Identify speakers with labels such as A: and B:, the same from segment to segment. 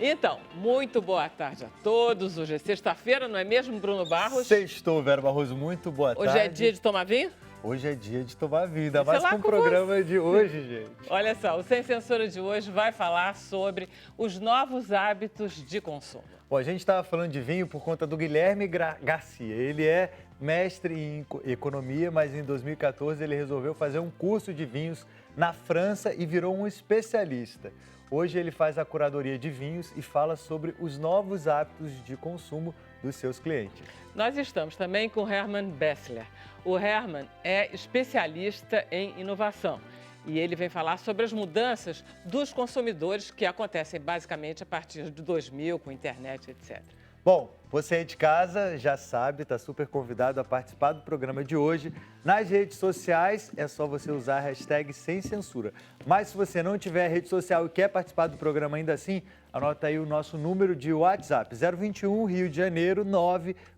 A: Então, muito boa tarde a todos. Hoje é sexta-feira, não é mesmo, Bruno Barros?
B: Sextou, Vera Barroso, muito boa tarde.
A: Hoje é dia de tomar vinho?
B: Hoje é dia de tomar vinho, ainda
A: Sei
B: mais
A: lá
B: com o
A: com
B: programa
A: você.
B: de hoje, gente.
A: Olha só, o Sem Censura de hoje vai falar sobre os novos hábitos de consumo.
B: Bom, a gente estava falando de vinho por conta do Guilherme Garcia. Ele é mestre em economia, mas em 2014 ele resolveu fazer um curso de vinhos na França e virou um especialista. Hoje ele faz a curadoria de vinhos e fala sobre os novos hábitos de consumo dos seus clientes.
A: Nós estamos também com Hermann Bessler. O Hermann é especialista em inovação e ele vem falar sobre as mudanças dos consumidores que acontecem basicamente a partir de 2000, com internet, etc.
B: Bom, você aí de casa já sabe, está super convidado a participar do programa de hoje. Nas redes sociais é só você usar a hashtag Sem Censura. Mas se você não tiver rede social e quer participar do programa ainda assim, anota aí o nosso número de WhatsApp, 021 Rio de Janeiro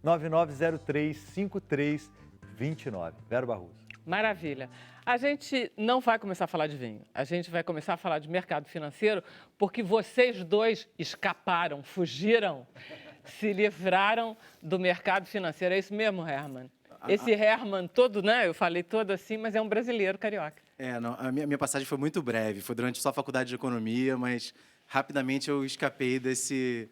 B: 999035329. Vera Barroso.
A: Maravilha. A gente não vai começar a falar de vinho, a gente vai começar a falar de mercado financeiro, porque vocês dois escaparam, fugiram, se livraram do mercado financeiro. É isso mesmo, Hermann? Esse Hermann todo, né? Eu falei todo assim, mas é um brasileiro carioca.
C: Não, a minha passagem foi muito breve, foi durante só a faculdade de economia, mas rapidamente eu escapei desse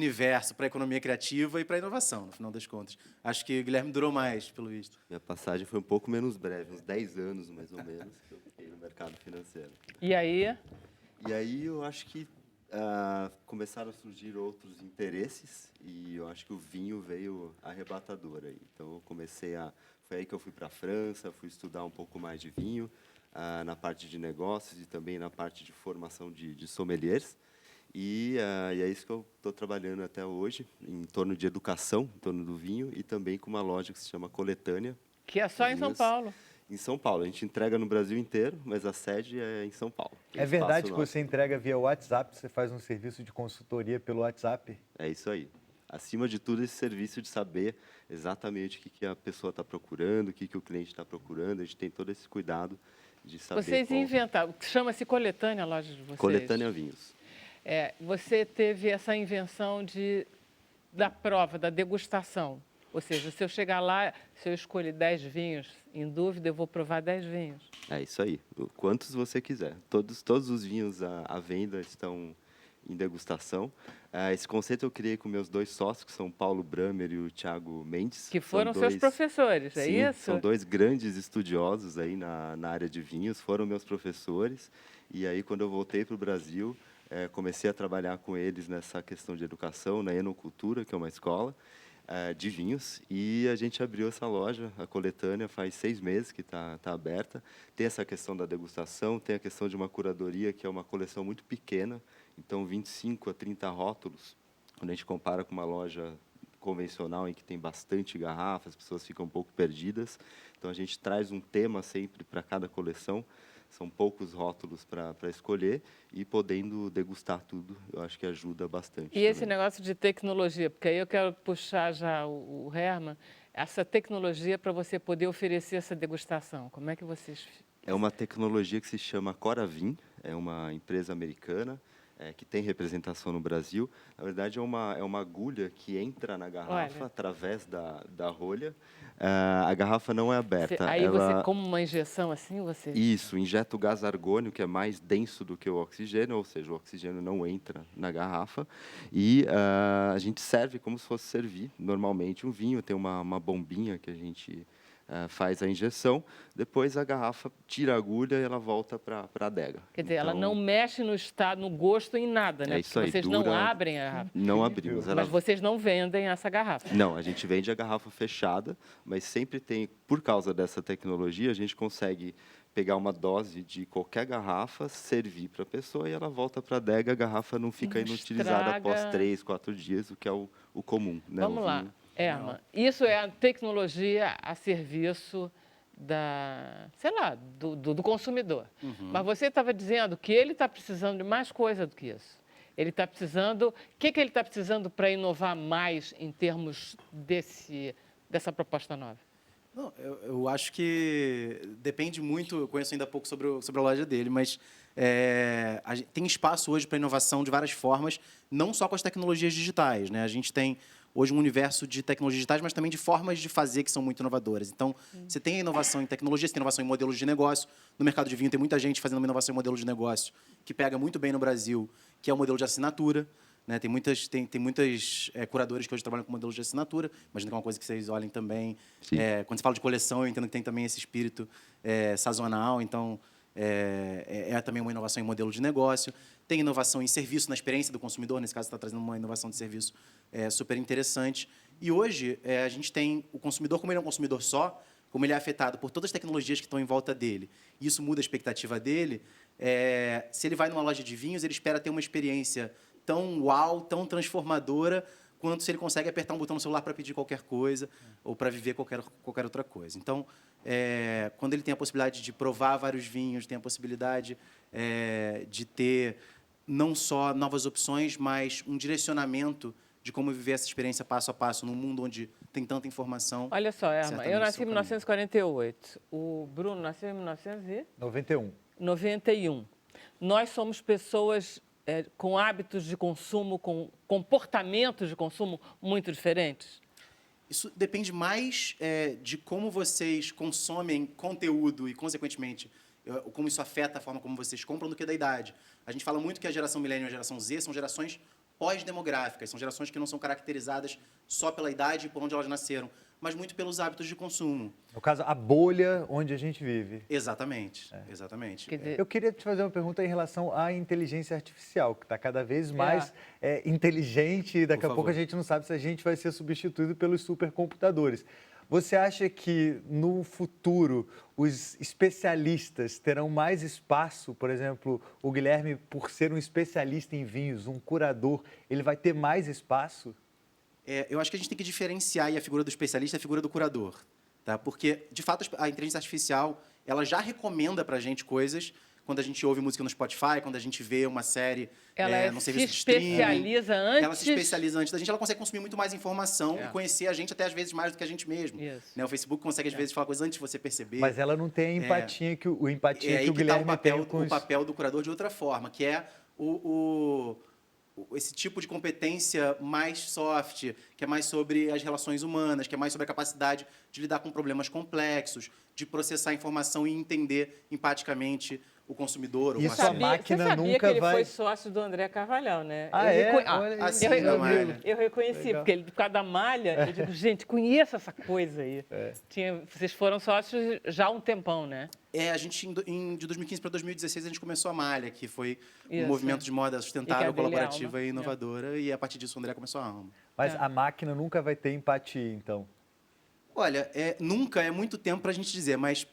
C: universo para a economia criativa e para a inovação, no final das contas. Acho que o Guilherme durou mais, pelo visto.
D: Minha passagem foi um pouco menos breve, uns 10 anos, mais ou menos, que eu fiquei no mercado financeiro.
A: E aí?
D: E aí eu acho que começaram a surgir outros interesses e eu acho que o vinho veio arrebatador aí. Então eu foi aí que eu fui para a França, fui estudar um pouco mais de vinho, na parte de negócios e também na parte de formação de sommeliers. E é isso que eu estou trabalhando até hoje, em torno de educação, em torno do vinho, e também com uma loja que se chama Coletânea.
A: Que é só em São Paulo.
D: Em São Paulo. A gente entrega no Brasil inteiro, mas a sede é em São Paulo.
B: É verdade que você entrega via WhatsApp, você faz um serviço de consultoria pelo WhatsApp?
D: É isso aí. Acima de tudo, esse serviço de saber exatamente o que a pessoa está procurando, o que o cliente está procurando. A gente tem todo esse cuidado de saber.
A: Vocês inventaram, chama-se Coletânea a loja de vocês?
D: Coletânea Vinhos.
A: Você teve essa invenção da prova, da degustação. Ou seja, se eu chegar lá, se eu escolher 10 vinhos, em dúvida, eu vou provar 10 vinhos.
D: É isso aí. Quantos você quiser. Todos os vinhos à venda estão em degustação. Esse conceito eu criei com meus dois sócios, que são o Paulo Bramer e o Thiago Mendes.
A: Que foram seus professores, é isso?
D: São dois grandes estudiosos aí na área de vinhos, foram meus professores. E aí, quando eu voltei para o Brasil, comecei a trabalhar com eles nessa questão de educação, na Enocultura, que é uma escola de vinhos, e a gente abriu essa loja, a Coletânea, faz 6 meses que está aberta. Tem essa questão da degustação, tem a questão de uma curadoria, que é uma coleção muito pequena, então 25 a 30 rótulos, quando a gente compara com uma loja convencional em que tem bastante garrafas, as pessoas ficam um pouco perdidas. Então a gente traz um tema sempre para cada coleção. São poucos rótulos para escolher e podendo degustar tudo, eu acho que ajuda bastante.
A: E esse negócio de tecnologia, porque aí eu quero puxar já o Hermann, essa tecnologia para você poder oferecer essa degustação, como é que vocês...
D: É uma tecnologia que se chama Coravin, é uma empresa americana que tem representação no Brasil. Na verdade, é uma agulha que entra na garrafa através da rolha. A garrafa não é aberta.
A: Você, como uma injeção assim, você...
D: Isso, injeta o gás argônio, que é mais denso do que o oxigênio, ou seja, o oxigênio não entra na garrafa. E a gente serve como se fosse servir normalmente um vinho. Tem uma bombinha que a gente faz a injeção, depois a garrafa tira a agulha e ela volta para a adega.
A: Quer dizer, ela não mexe no gosto, em nada, né?
D: É isso aí.
A: Vocês não abrem a garrafa.
D: Não abrimos.
A: Mas vocês não vendem essa garrafa.
D: Não, a gente vende a garrafa fechada, mas sempre tem, por causa dessa tecnologia, a gente consegue pegar uma dose de qualquer garrafa, servir para a pessoa e ela volta para a adega, a garrafa não fica inutilizada após 3, 4 dias, o que é o comum. Né?
A: Vamos lá. Isso é a tecnologia a serviço do consumidor. Uhum. Mas você estava dizendo que ele está precisando de mais coisa do que isso. Ele está precisando... O que ele está precisando para inovar mais em termos dessa proposta nova?
C: Não, eu acho que depende muito, eu conheço ainda pouco sobre a loja dele, mas tem espaço hoje para inovação de várias formas, não só com as tecnologias digitais, né? A gente tem hoje um universo de tecnologias digitais, mas também de formas de fazer que são muito inovadoras. Então, você tem a inovação em tecnologia, você tem inovação em modelos de negócio. No mercado de vinho tem muita gente fazendo uma inovação em modelo de negócio que pega muito bem no Brasil, que é o modelo de assinatura. Né? Tem muitas curadores que hoje trabalham com modelos de assinatura. Imagino que é uma coisa que vocês olhem também. Quando se fala de coleção, eu entendo que tem também esse espírito sazonal. Então, também uma inovação em modelo de negócio. Tem inovação em serviço, na experiência do consumidor. Nesse caso, você está trazendo uma inovação de serviço super interessante. E hoje, a gente tem o consumidor, como ele é um consumidor só, como ele é afetado por todas as tecnologias que estão em volta dele. E isso muda a expectativa dele. Se ele vai numa loja de vinhos, ele espera ter uma experiência tão uau, tão transformadora, quanto se ele consegue apertar um botão no celular para pedir qualquer coisa ou para viver qualquer outra coisa. Então, quando ele tem a possibilidade de provar vários vinhos, tem a possibilidade de ter não só novas opções, mas um direcionamento de como viver essa experiência passo a passo num mundo onde tem tanta informação.
A: Olha só, Herman,
C: certamente
A: eu nasci em
C: seu caminho.
A: 1948. O Bruno nasceu em 1991.
B: 91.
A: Nós somos pessoas com hábitos de consumo, com comportamentos de consumo muito diferentes?
C: Isso depende mais de como vocês consomem conteúdo e, consequentemente, como isso afeta a forma como vocês compram do que da idade. A gente fala muito que a geração milênio e a geração Z são gerações pós-demográficas, são gerações que não são caracterizadas só pela idade e por onde elas nasceram, mas muito pelos hábitos de consumo.
B: No caso, a bolha onde a gente vive.
C: Exatamente, exatamente.
A: Quer dizer,
B: Eu queria te fazer uma pergunta em relação à inteligência artificial, que está cada vez mais inteligente e daqui a pouco a gente não sabe se a gente vai ser substituído pelos supercomputadores. Você acha que, no futuro, os especialistas terão mais espaço? Por exemplo, o Guilherme, por ser um especialista em vinhos, um curador, ele vai ter mais espaço?
C: Eu acho que a gente tem que diferenciar aí a figura do especialista e a figura do curador. Tá? Porque, de fato, a inteligência artificial ela já recomenda para a gente coisas quando a gente ouve música no Spotify, quando a gente vê uma série no serviço de streaming. Ela se especializa antes da gente, ela consegue consumir muito mais informação e conhecer a gente até às vezes mais do que a gente mesmo. Né? O Facebook consegue às vezes falar coisas antes de você perceber.
B: Mas ela não tem a empatia que o Guilherme tem com
C: o papel do curador de outra forma, que é esse tipo de competência mais soft, que é mais sobre as relações humanas, que é mais sobre a capacidade de lidar com problemas complexos, de processar a informação e entender empaticamente o consumidor.
B: Isso a máquina
A: você sabia
B: nunca
A: que ele
B: vai...
A: foi sócio do André Carvalhal, né? Eu reconheci,
B: legal.
A: porque ele, por causa da malha, eu digo, gente, conheço essa coisa aí. Vocês foram sócios já há um tempão, né?
C: A gente, de 2015 para 2016, a gente começou a Malha, que foi um movimento de moda sustentável, colaborativa e inovadora, e a partir disso o André começou a Alma.
B: Mas a máquina nunca vai ter empatia, então?
C: Olha, nunca é muito tempo para a gente dizer, mas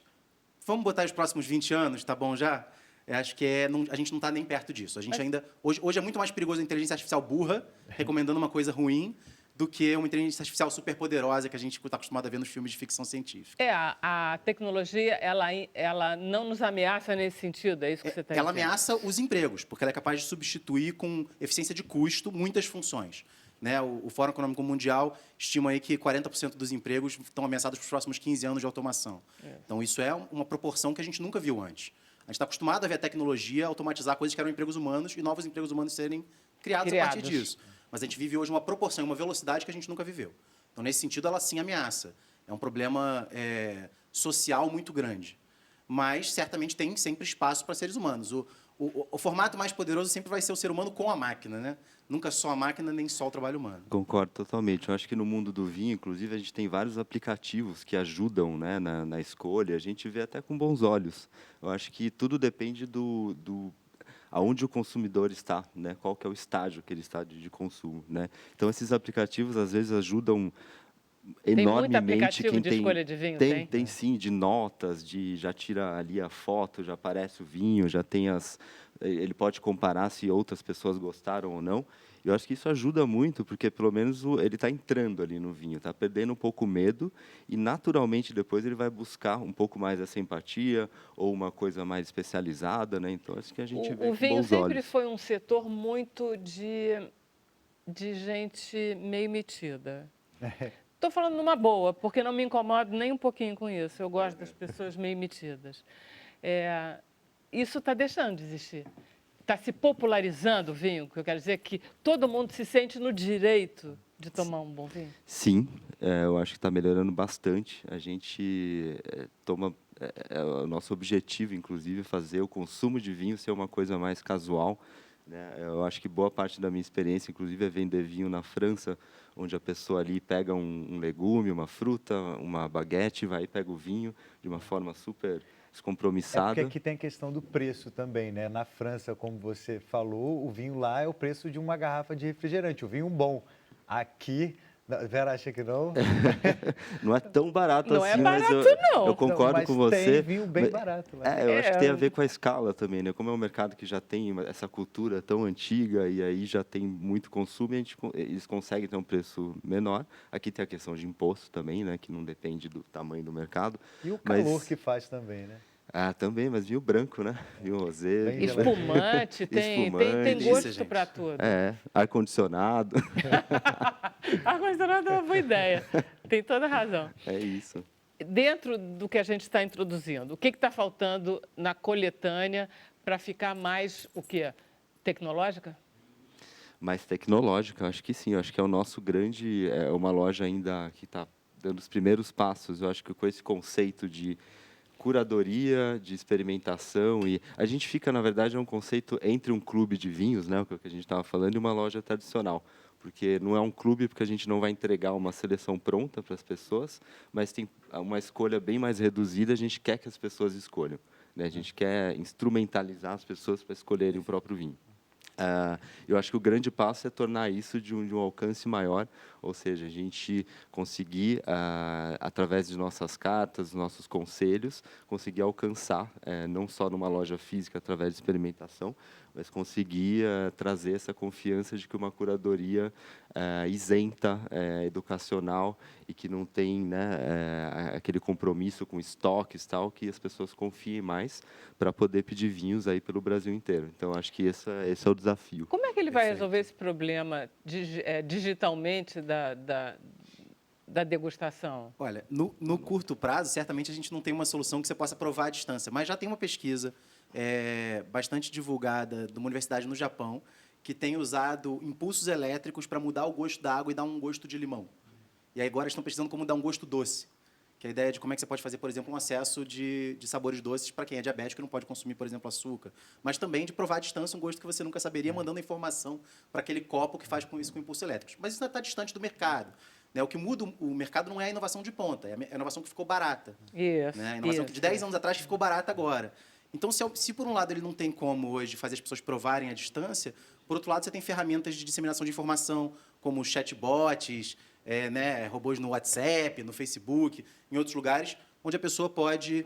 C: vamos botar os próximos 20 anos, tá bom já? Acho que a gente não está nem perto disso. A gente ainda hoje é muito mais perigoso a inteligência artificial burra, recomendando uma coisa ruim, do que uma inteligência artificial super poderosa que a gente está acostumado a ver nos filmes de ficção científica.
A: A tecnologia, ela não nos ameaça nesse sentido, é isso que você está dizendo?
C: Ela ameaça os empregos, porque ela é capaz de substituir com eficiência de custo muitas funções. Né? O Fórum Econômico Mundial estima aí que 40% dos empregos estão ameaçados nos próximos 15 anos de automação. Então, isso é uma proporção que a gente nunca viu antes. A gente está acostumado a ver a tecnologia automatizar coisas que eram empregos humanos e novos empregos humanos serem criados a partir disso. Mas a gente vive hoje uma proporção, uma velocidade que a gente nunca viveu. Então, nesse sentido, ela sim ameaça. É um problema social muito grande. Mas, certamente, tem sempre espaço para seres humanos. O formato mais poderoso sempre vai ser o ser humano com a máquina, né? Nunca só a máquina, nem só o trabalho humano.
D: Concordo totalmente. Eu acho que no mundo do vinho, inclusive, a gente tem vários aplicativos que ajudam, né, na escolha. A gente vê até com bons olhos. Eu acho que tudo depende aonde o consumidor está, né? Qual que é o estágio que ele está de consumo, né? Então, esses aplicativos, às vezes, ajudam enormemente.
A: Tem muito aplicativo de escolha de vinho?
D: Tem sim, de notas, já tira ali a foto, já aparece o vinho, já tem ele pode comparar se outras pessoas gostaram ou não. Eu acho que isso ajuda muito, porque pelo menos ele está entrando ali no vinho, está perdendo um pouco o medo e, naturalmente, depois ele vai buscar um pouco mais essa empatia ou uma coisa mais especializada, né? Então, acho que a gente vê com bons olhos.
A: O vinho sempre foi um setor muito de gente meio metida. Estou falando numa boa, porque não me incomodo nem um pouquinho com isso. Eu gosto das pessoas meio metidas. isso está deixando de existir. Está se popularizando o vinho, o que eu quero dizer é que todo mundo se sente no direito de tomar um bom vinho.
D: Sim, eu acho que está melhorando bastante. A gente toma... o nosso objetivo, inclusive, é fazer o consumo de vinho ser uma coisa mais casual, né? Eu acho que boa parte da minha experiência, inclusive, é vender vinho na França, onde a pessoa ali pega um legume, uma fruta, uma baguete, vai e pega o vinho de uma forma super descompromissada.
B: Porque aqui tem a questão do preço também, né? Na França, como você falou, o vinho lá é o preço de uma garrafa de refrigerante, o vinho bom. Aqui, Vera acha que não?
D: Não é tão barato
A: Não
D: assim,
A: é
D: mas
A: barato, não.
D: eu concordo
B: mas
D: com você.
B: tem vinho bem barato lá.
D: Eu acho que tem a ver com a escala também, né? Como é um mercado que já tem essa cultura tão antiga e aí já tem muito consumo, eles conseguem ter um preço menor. Aqui tem a questão de imposto também, né? Que não depende do tamanho do mercado.
B: E o calor que faz também, né?
D: Também, mas vinho branco, né? Vinho rosé.
B: Bem
A: Espumante, tem
C: Delícia,
A: gosto
C: gente.
A: para tudo.
D: Ar-condicionado.
A: Ar-condicionado é uma boa ideia. Tem toda a razão.
D: É isso.
A: Dentro do que a gente está introduzindo, o que está faltando na coletânea para ficar mais, o quê? Tecnológica?
D: Mais tecnológica, acho que sim. Eu acho que é o nosso grande... É uma loja ainda que está dando os primeiros passos. Eu acho que com esse conceito de curadoria, de experimentação, e a gente fica, na verdade, é um conceito entre um clube de vinhos, né, o que a gente estava falando, e uma loja tradicional, porque não é um clube porque a gente não vai entregar uma seleção pronta para as pessoas, mas tem uma escolha bem mais reduzida, a gente quer que as pessoas escolham, né, a gente quer instrumentalizar as pessoas para escolherem o próprio vinho. Eu acho que o grande passo é tornar isso de um alcance maior, ou seja, a gente conseguir, através de nossas cartas, nossos conselhos, conseguir alcançar, não só numa loja física, através de experimentação, mas conseguir trazer essa confiança de que uma curadoria isenta, educacional e que não tem, né, aquele compromisso com estoques, tal, que as pessoas confiem mais para poder pedir vinhos aí pelo Brasil inteiro. Então, acho que esse é o desafio.
A: Como é que ele vai resolver esse problema digitalmente da degustação?
C: Olha, no curto prazo, certamente a gente não tem uma solução que você possa provar à distância, mas já tem uma pesquisa bastante divulgada de uma universidade no Japão que tem usado impulsos elétricos para mudar o gosto da água e dar um gosto de limão. E aí agora estão pesquisando como dar um gosto doce, que é a ideia de como é que você pode fazer, por exemplo, um acesso de sabores doces para quem é diabético e não pode consumir, por exemplo, açúcar, mas também de provar à distância um gosto que você nunca saberia, mandando a informação para aquele copo que faz com isso com impulsos elétricos. Mas isso ainda está distante do mercado. Né? O que muda o mercado não é a inovação de ponta, é a inovação que ficou barata.
A: Isso,
C: Né? A inovação
A: isso.
C: de 10 anos atrás ficou barata agora. Então, se por um lado ele não tem como hoje fazer as pessoas provarem à distância, por outro lado você tem ferramentas de disseminação de informação, como chatbots, né, robôs no WhatsApp, no Facebook, em outros lugares, onde a pessoa pode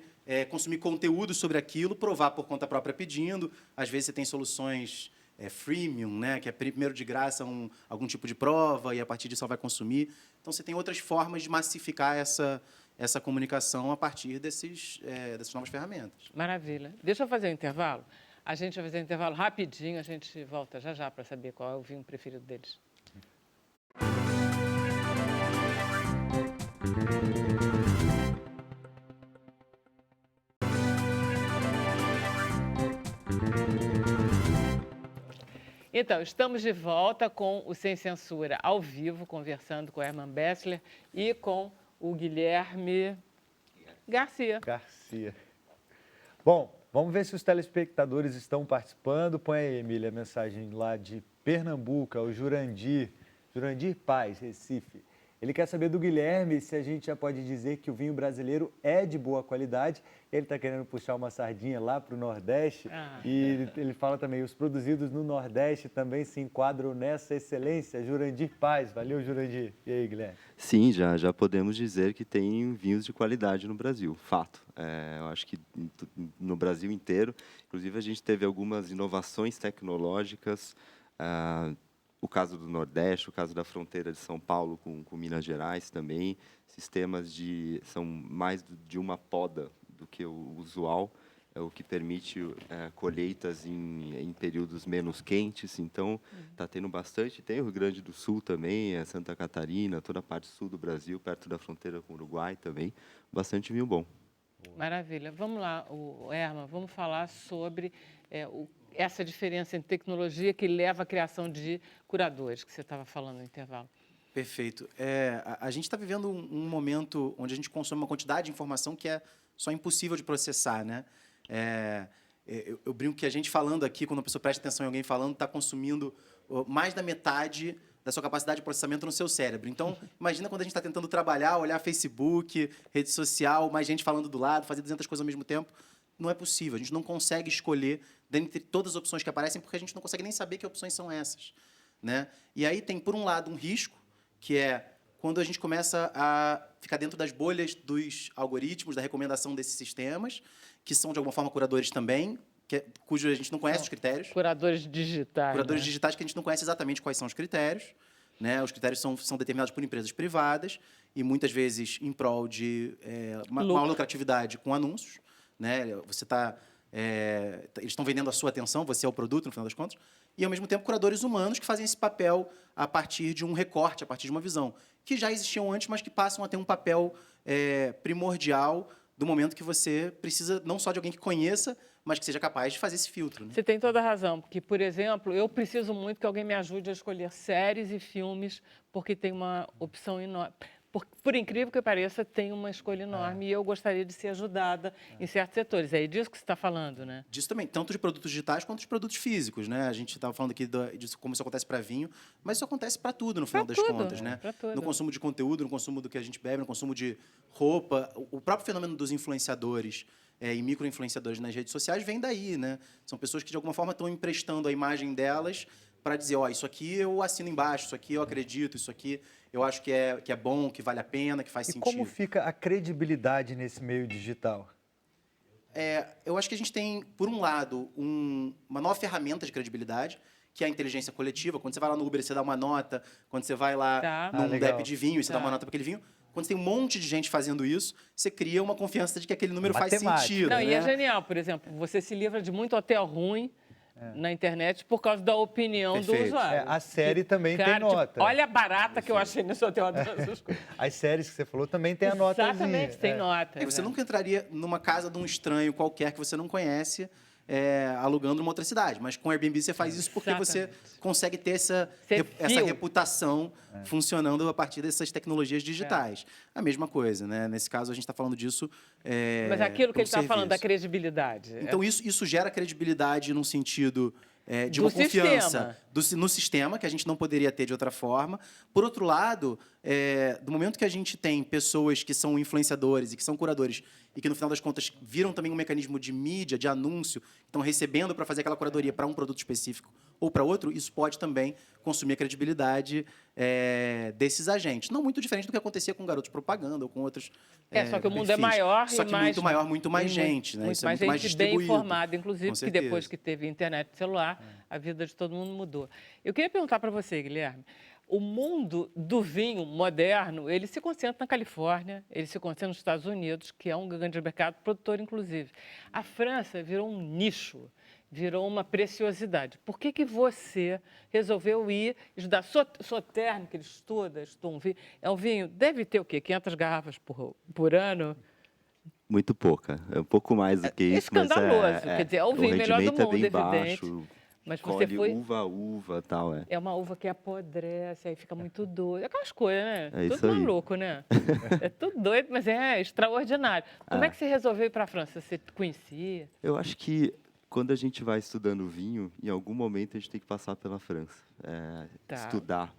C: consumir conteúdo sobre aquilo, provar por conta própria pedindo. Às vezes você tem soluções freemium, né, que é primeiro de graça algum tipo de prova e a partir disso ela vai consumir. Então você tem outras formas de massificar essa comunicação a partir dessas novas ferramentas.
A: Maravilha. Deixa eu fazer um intervalo. A gente vai fazer um intervalo rapidinho, a gente volta já para saber qual é o vinho preferido deles. Então, estamos de volta com o Sem Censura ao vivo, conversando com o Herman Bessler e com o Guilherme Garcia.
B: Bom, vamos ver se os telespectadores estão participando. Põe aí, Emília, a mensagem lá de Pernambuco, o Jurandir Paz, Recife. Ele quer saber do Guilherme se a gente já pode dizer que o vinho brasileiro é de boa qualidade. Ele está querendo puxar uma sardinha lá para o Nordeste. E ele fala também, os produzidos no Nordeste também se enquadram nessa excelência. Jurandir Paz. Valeu, Jurandir. E aí, Guilherme?
D: Sim, já podemos dizer que tem vinhos de qualidade no Brasil, fato. Eu acho que no Brasil inteiro, inclusive a gente teve algumas inovações tecnológicas, o caso do Nordeste, o caso da fronteira de São Paulo com Minas Gerais também, sistemas são mais de uma poda do que o usual, o que permite colheitas em períodos menos quentes. Então, está tendo bastante. Tem o Rio Grande do Sul também, Santa Catarina, toda a parte sul do Brasil, perto da fronteira com o Uruguai também. Bastante vinho bom.
A: Maravilha. Vamos lá, Herman, vamos falar sobre essa diferença entre tecnologia que leva à criação de curadores, que você estava falando no intervalo.
C: Perfeito. A gente está vivendo um momento onde a gente consome uma quantidade de informação que é só impossível de processar, né? Eu brinco que a gente falando aqui, quando a pessoa presta atenção em alguém falando, está consumindo mais da metade da sua capacidade de processamento no seu cérebro. Então, imagina quando a gente está tentando trabalhar, olhar Facebook, rede social, mais gente falando do lado, fazer 200 coisas ao mesmo tempo. Não é possível. A gente não consegue escolher dentre todas as opções que aparecem, porque a gente não consegue nem saber que opções são essas, né? E aí tem, por um lado, um risco, que é quando a gente começa a ficar dentro das bolhas dos algoritmos, da recomendação desses sistemas, que são, de alguma forma, curadores também, cujo a gente não conhece os critérios.
A: Curadores digitais.
C: Curadores digitais que a gente não conhece exatamente quais são os critérios, né? Os critérios são determinados por empresas privadas e, muitas vezes, em prol de maior lucratividade com anúncios, né? Eles estão vendendo a sua atenção, você é o produto, no final das contas, e, ao mesmo tempo, curadores humanos que fazem esse papel a partir de um recorte, a partir de uma visão, que já existiam antes, mas que passam a ter um papel primordial do momento que você precisa não só de alguém que conheça, mas que seja capaz de fazer esse filtro, né?
A: Você tem toda a razão, porque, por exemplo, eu preciso muito que alguém me ajude a escolher séries e filmes, porque tem uma opção enorme. Por incrível que pareça, tem uma escolha enorme e eu gostaria de ser ajudada em certos setores. É disso que você está falando, né?
C: Disso também, tanto de produtos digitais quanto de produtos físicos, né? A gente estava falando aqui de como isso acontece para vinho, mas isso acontece para tudo, no final das contas, né? No consumo de conteúdo, no consumo do que a gente bebe, no consumo de roupa. O próprio fenômeno dos influenciadores e micro-influenciadores nas redes sociais vem daí, né? São pessoas que, de alguma forma, estão emprestando a imagem delas para dizer, isso aqui eu assino embaixo, isso aqui eu acredito, isso aqui eu acho que é bom, que vale a pena, que faz sentido.
B: E como fica a credibilidade nesse meio digital?
C: Eu acho que a gente tem, por um lado, uma nova ferramenta de credibilidade, que é a inteligência coletiva. Quando você vai lá no Uber, você dá uma nota. Quando você vai lá num DEP de vinho, você dá uma nota para aquele vinho. Quando você tem um monte de gente fazendo isso, você cria uma confiança de que aquele número faz sentido.
A: Não,
C: né?
A: E é genial, por exemplo, você se livra de muito hotel ruim na internet por causa da opinião do usuário.
B: A série também tem nota.
A: Olha a barata que eu achei nesse hotel.
B: As séries que você falou também tem a nota.
A: Exatamente, tem nota.
C: Você nunca entraria numa casa de um estranho qualquer que você não conhece, alugando uma outra cidade. Mas com o Airbnb você faz isso porque você consegue ter essa reputação funcionando a partir dessas tecnologias digitais. A mesma coisa, né? Nesse caso, a gente está falando disso.
A: Mas aquilo que ele está falando da credibilidade.
C: Então, isso gera credibilidade num sentido de uma confiança no sistema, que a gente não poderia ter de outra forma. Por outro lado, do momento que a gente tem pessoas que são influenciadores e que são curadores e que, no final das contas, viram também um mecanismo de mídia, de anúncio, estão recebendo para fazer aquela curadoria para um produto específico ou para outro, isso pode também consumir a credibilidade desses agentes. Não muito diferente do que acontecia com garotos propaganda ou com outros
A: só que o mundo
C: perfis.
A: é maior
C: só que muito maior, muito mais gente. Né?
A: Muito
C: isso
A: mais
C: é muito
A: gente
C: mais
A: bem
C: distribuído.
A: informada, inclusive, que depois que teve internet e celular, a vida de todo mundo mudou. Eu queria perguntar para você, Guilherme, o mundo do vinho moderno, ele se concentra na Califórnia, ele se concentra nos Estados Unidos, que é um grande mercado produtor, inclusive. A França virou um nicho, virou uma preciosidade. Por que você resolveu ir estudar Sauternes, que ele estuda um vinho? É um vinho, deve ter o quê? 500 garrafas por ano?
D: Muito pouca. É um pouco mais do que isso, mas
A: escandaloso. Quer dizer, é o vinho melhor do mundo,
D: bem
A: evidente.
D: Baixo.
A: Mas
D: Colhe
A: você foi...
D: uva e tal,
A: É uma uva que apodrece, aí fica muito doido. Aquelas coisas, né?
D: É
A: tudo maluco, né? É tudo doido, mas é extraordinário. Como é que você resolveu ir para a França? Você conhecia?
D: Eu acho que quando a gente vai estudando vinho, em algum momento a gente tem que passar pela França. Estudar,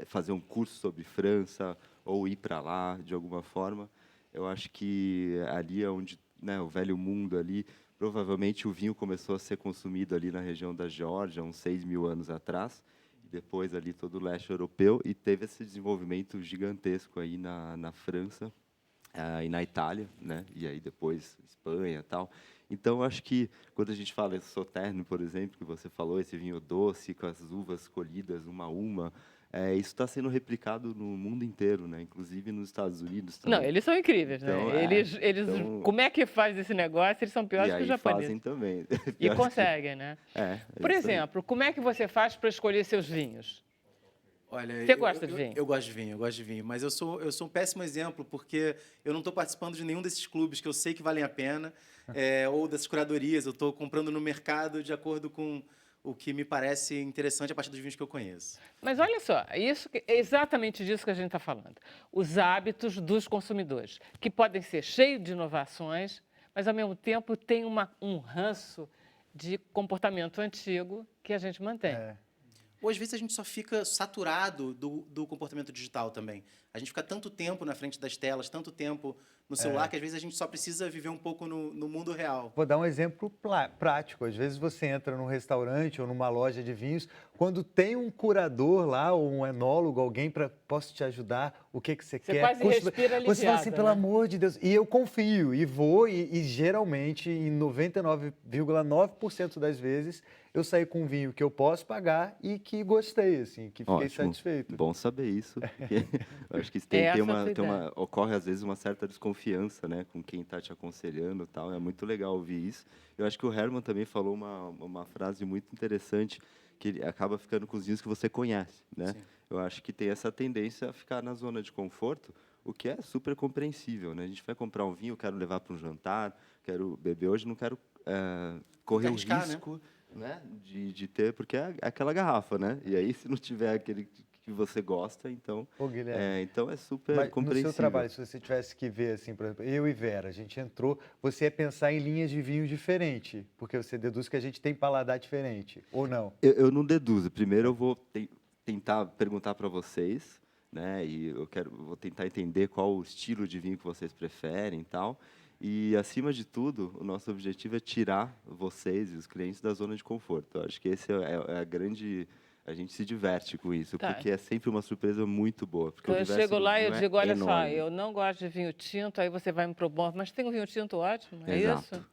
D: fazer um curso sobre França ou ir para lá de alguma forma. Eu acho que ali é onde, né, o velho mundo ali, provavelmente o vinho começou a ser consumido ali na região da Geórgia, uns 6.000 anos atrás, e depois ali todo o leste europeu, e teve esse desenvolvimento gigantesco aí na França e na Itália, né? E aí depois Espanha e tal. Então, acho que quando a gente fala esse Sauternes, por exemplo, que você falou, esse vinho doce, com as uvas colhidas uma a uma, isso está sendo replicado no mundo inteiro, né? Inclusive nos Estados Unidos também.
A: Não, eles são incríveis, né?
D: Então,
A: Então, como é que faz esse negócio? Eles são piores que os japoneses.
D: Fazem também.
A: E conseguem, né? Por exemplo, como é que você faz para escolher seus vinhos?
C: Olha,
A: Você gosta de vinho?
C: Eu gosto de vinho, eu gosto de vinho. Mas eu sou um péssimo exemplo, porque eu não estou participando de nenhum desses clubes que eu sei que valem a pena, ou dessas curadorias. Eu estou comprando no mercado de acordo com o que me parece interessante a partir dos vinhos que eu conheço.
A: Mas olha só, é exatamente disso que a gente está falando. Os hábitos dos consumidores, que podem ser cheios de inovações, mas ao mesmo tempo tem um ranço de comportamento antigo que a gente mantém.
C: Ou às vezes a gente só fica saturado do comportamento digital também. A gente fica tanto tempo na frente das telas, tanto tempo no celular, que às vezes a gente só precisa viver um pouco no mundo real.
B: Vou dar um exemplo prático. Às vezes você entra num restaurante ou numa loja de vinhos, quando tem um curador lá, ou um enólogo, alguém para posso te ajudar, o que você quer?
A: Quase respira aliviado,
B: você fala assim, pelo
A: né?
B: amor de Deus. E eu confio, e vou, e geralmente, em 99,9% das vezes, eu saí com um vinho que eu posso pagar e que gostei, assim, que fiquei
D: Ótimo.
B: satisfeito.
D: Bom saber isso. Porque eu acho que ocorre, às vezes, uma certa desconfiança, né, com quem está te aconselhando e tal. É muito legal ouvir isso. Eu acho que o Herman também falou uma frase muito interessante, que ele acaba ficando com os vinhos que você conhece, né?
C: Sim.
D: Eu acho que tem essa tendência a ficar na zona de conforto, o que é super compreensível, né? A gente vai comprar um vinho, eu quero levar para um jantar, quero beber hoje, não quero correr o
C: arriscar, né?
D: risco, né, de ter, porque é aquela garrafa, né? E aí, se não tiver aquele que você gosta, então,
B: Ô, Guilherme,
D: então é super
B: mas no
D: compreensível.
B: seu trabalho, se você tivesse que ver, assim, por exemplo, eu e Vera, a gente entrou, você ia pensar em linhas de vinho diferente, porque você deduz que a gente tem paladar diferente, ou não?
D: Eu não deduzo. Primeiro eu vou tentar perguntar para vocês, né? E vou tentar entender qual o estilo de vinho que vocês preferem e tal. E, acima de tudo, o nosso objetivo é tirar vocês e os clientes da zona de conforto. Eu acho que esse é a grande... A gente se diverte com isso,
A: Tá.
D: porque é sempre uma surpresa muito boa. Porque
A: Então,
D: o
A: eu
D: universo
A: chego
D: do
A: lá e eu
D: vinho é
A: digo, olha só,
D: enorme.
A: eu não gosto de vinho tinto, aí você vai me propor, mas tem um vinho tinto ótimo, é
D: Exato.
A: isso?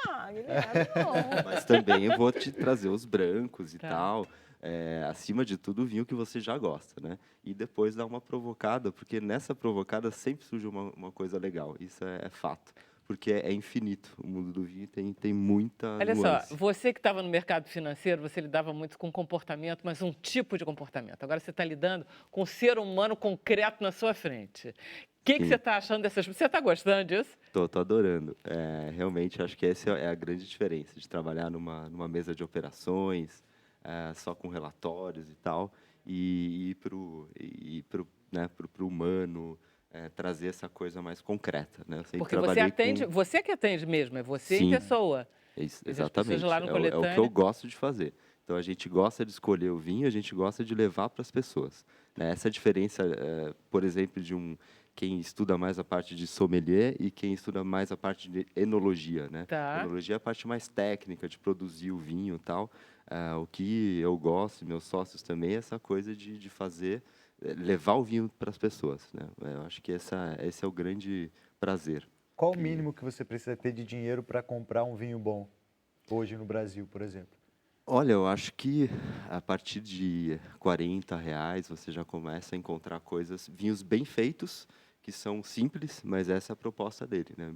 A: Ah, Guilherme, não.
D: Mas também eu vou te trazer os brancos e
A: Tá.
D: tal. Acima de tudo, o vinho que você já gosta, né? E depois dar uma provocada, porque nessa provocada sempre surge uma coisa legal. Isso é fato. Porque é infinito. O mundo do vinho tem muita
A: Olha
D: nuance.
A: só, você que estava no mercado financeiro, você lidava muito com comportamento, mas um tipo de comportamento. Agora você está lidando com o ser humano concreto na sua frente. O que
D: Sim.
A: você está achando dessas... Você está gostando disso?
D: Tô adorando. Realmente, acho que essa é a grande diferença de trabalhar numa mesa de operações, só com relatórios e tal, e ir pro humano, trazer essa coisa mais concreta, né? Eu sempre
A: Porque você
D: trabalhei
A: atende, você que atende mesmo, é você em
D: Sim.
A: pessoa.
D: Isso,
A: Quer dizer, as pessoas
D: exatamente.
A: lá no
D: É o que
A: Coletânea-
D: eu gosto de fazer. Então, a gente gosta de escolher o vinho, a gente gosta de levar para as pessoas, né? Essa diferença, por exemplo, quem estuda mais a parte de sommelier e quem estuda mais a parte de enologia, né?
A: Tá.
D: Enologia é a parte mais técnica de produzir o vinho e tal. O que eu gosto, meus sócios também, é essa coisa de fazer, levar o vinho para as pessoas, né? Eu acho que esse é o grande prazer.
B: Qual o mínimo que você precisa ter de dinheiro para comprar um vinho bom, hoje no Brasil, por exemplo?
D: Olha, eu acho que a partir de R$ 40 você já começa a encontrar vinhos bem feitos, que são simples, mas essa é a proposta dele, né?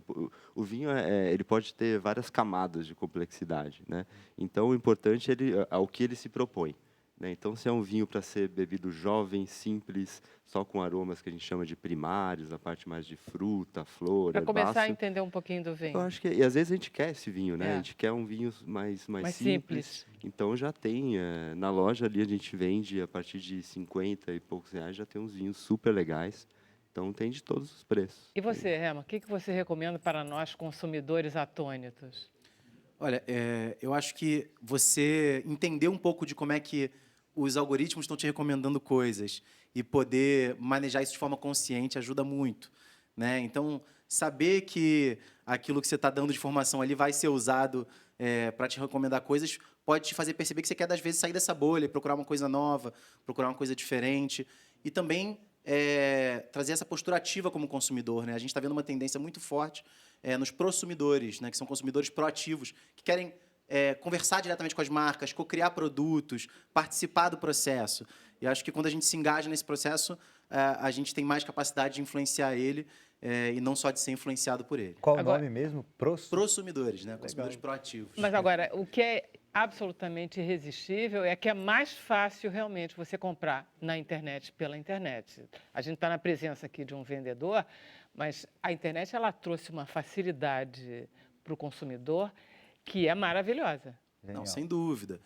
D: O vinho ele pode ter várias camadas de complexidade, né? Então o importante é ao que ele se propõe, né? Então, se é um vinho para ser bebido jovem, simples, só com aromas que a gente chama de primários, a parte mais de fruta, flor,
A: Para começar a
D: herbáceo,
A: entender um pouquinho do vinho.
D: eu acho que, e às vezes a gente quer esse vinho, né?
A: É.
D: A gente quer um vinho mais
A: Mais
D: simples.
A: simples.
D: Então já tem, na loja ali a gente vende a partir de 50 e poucos reais, já tem uns vinhos super legais. Então tem de todos os preços.
A: E você, Rema, o que você recomenda para nós consumidores atônitos?
C: Olha, eu acho que você entender um pouco de como é que os algoritmos estão te recomendando coisas e poder manejar isso de forma consciente ajuda muito, né? Então, saber que aquilo que você está dando de informação ali vai ser usado para te recomendar coisas pode te fazer perceber que você quer, às vezes, sair dessa bolha, procurar uma coisa nova, procurar uma coisa diferente. E também trazer essa postura ativa como consumidor, né? A gente está vendo uma tendência muito forte nos prosumidores, né? Que são consumidores proativos, que querem conversar diretamente com as marcas, co-criar produtos, participar do processo. E acho que quando a gente se engaja nesse processo, a gente tem mais capacidade de influenciar ele e não só de ser influenciado por ele.
B: Qual
A: Agora-
B: o nome mesmo?
C: Prosumidores, né? Consumidores proativos.
A: Mas agora, o que é absolutamente irresistível é que é mais fácil realmente você comprar na internet, pela internet. A gente está na presença aqui de um vendedor, mas a internet ela trouxe uma facilidade para o consumidor que é maravilhosa.
C: Não, sem dúvida.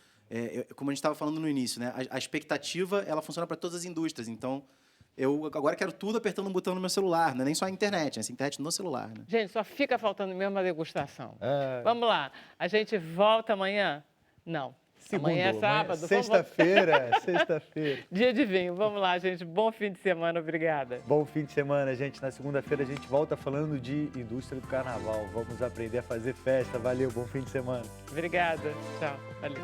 C: Como a gente estava falando no início, né? A expectativa ela funciona para todas as indústrias. Então, eu agora quero tudo apertando um botão no meu celular, não é nem só a internet, é a internet no celular. Né?
A: Gente, só fica faltando mesmo a degustação. Vamos lá, a gente volta amanhã? Não.
B: Segundo,
A: amanhã é sábado.
B: Sexta-feira, sexta-feira.
A: Dia de vinho. Vamos lá, gente. Bom fim de semana. Obrigada.
B: Bom fim de semana, gente. Na segunda-feira a gente volta falando de indústria do carnaval. Vamos aprender a fazer festa. Valeu, bom fim de semana.
A: Obrigada. Tchau. Valeu.